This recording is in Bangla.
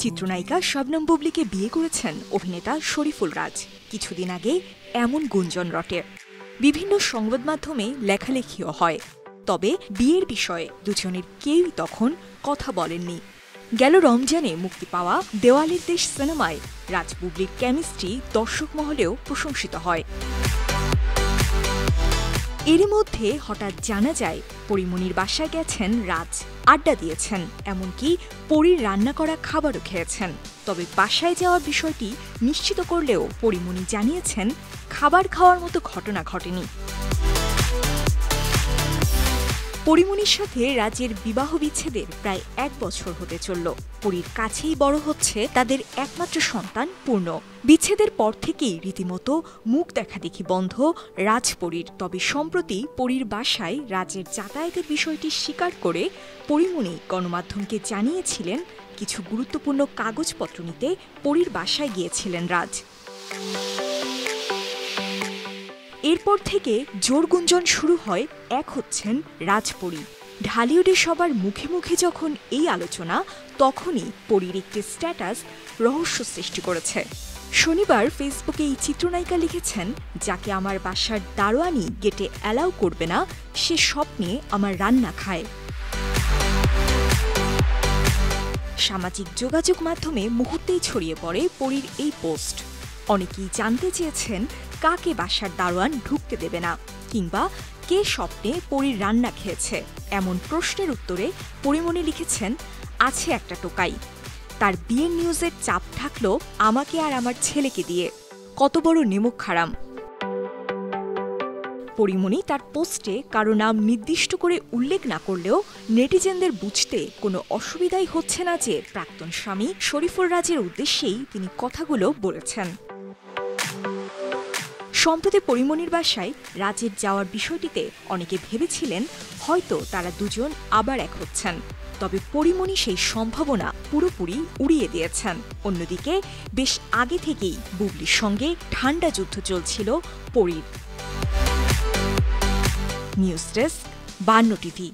চিত্রনায়িকা শবনম বুবলীকে বিয়ে করেছেন অভিনেতা শরীফুল রাজ। কিছুদিন আগে এমন গুঞ্জন রটে, বিভিন্ন সংবাদ মাধ্যমে লেখালেখিও হয়। তবে বিয়ের বিষয়ে দুজনের কেউই তখন কথা বলেননি। গেল রমজানে মুক্তি পাওয়া দেওয়ালের দেশ সিনেমায় রাজ বুবলীর কেমিস্ট্রি দর্শক মহলেও প্রশংসিত হয়। এরই মধ্যে হঠাৎ জানা যায় পরীমনির বাসায় গেছেন রাজ, আড্ডা দিয়েছেন, এমনকি পরীর রান্না করা খাবারও খেয়েছেন। তবে বাসায় যাওয়ার বিষয়টি নিশ্চিত করলেও পরীমনি জানিয়েছেন খাবার খাওয়ার মতো ঘটনা ঘটেনি। পরীমনির সাথে রাজের বিবাহ বিচ্ছেদের প্রায় 1 বছর হতে চলল। পরীর কাছেই বড় হচ্ছে তাদের একমাত্র সন্তান পূর্ণ। বিচ্ছেদের পর থেকেই রীতিমতো মুখ দেখাদেখি বন্ধ রাজপরীর। তবে সম্প্রতি পরীর বাসায় রাজের যাতায়াতের বিষয়টি স্বীকার করে পরীমনি গণমাধ্যমকে জানিয়েছিলেন কিছু গুরুত্বপূর্ণ কাগজপত্র নিতে পরীর বাসায় গিয়েছিলেন রাজ। এরপর থেকে জোর গুঞ্জন শুরু হয় এক হচ্ছেন রাজপরী। ঢালিউডে সবার মুখে মুখে যখন এই আলোচনা, তখনই পরীর একটি স্ট্যাটাস রহস্য সৃষ্টি করেছে। শনিবার ফেসবুকে এই চিত্রনায়িকা লিখেছেন, যাকে আমার বাসার দারোয়ানি গেটে অ্যালাউ করবে না, সে স্বপ্নে আমার রান্না খায়। সামাজিক যোগাযোগ মাধ্যমে মুহূর্তেই ছড়িয়ে পড়ে পরীর এই পোস্ট। অনেকেই জানতে চেয়েছেন কাকে বাসার দারোয়ান ঢুকতে দেবে না, কিংবা কে স্বপ্নে পরীর রান্না খেয়েছে। এমন প্রশ্নের উত্তরে পরীমনি লিখেছেন, আছে একটা টোকাই, তার বিয়ের নিউজের চাপ থাকলো আমাকে আর আমার ছেলেকে দিয়ে, কত বড় নিমক খারাম। পরীমনি তার পোস্টে কারো নাম নির্দিষ্ট করে উল্লেখ না করলেও নেটিজেনদের বুঝতে কোনো অসুবিধাই হচ্ছে না যে প্রাক্তন স্বামী শরীফুল রাজের উদ্দেশ্যেই তিনি কথাগুলো বলেছেন। সম্প্রতি পরীমনির বাসায় রাজের যাওয়ার বিষয়টিতে অনেকে ভেবেছিলেন হয়তো তারা দুজন আবার এক হচ্ছেন। তবে পরীমনি সেই সম্ভাবনা পুরোপুরি উড়িয়ে দিয়েছেন। অন্যদিকে বেশ আগে থেকেই বুবলির সঙ্গে ঠান্ডা যুদ্ধ চলছিল পরীর। News desk, 52 TV.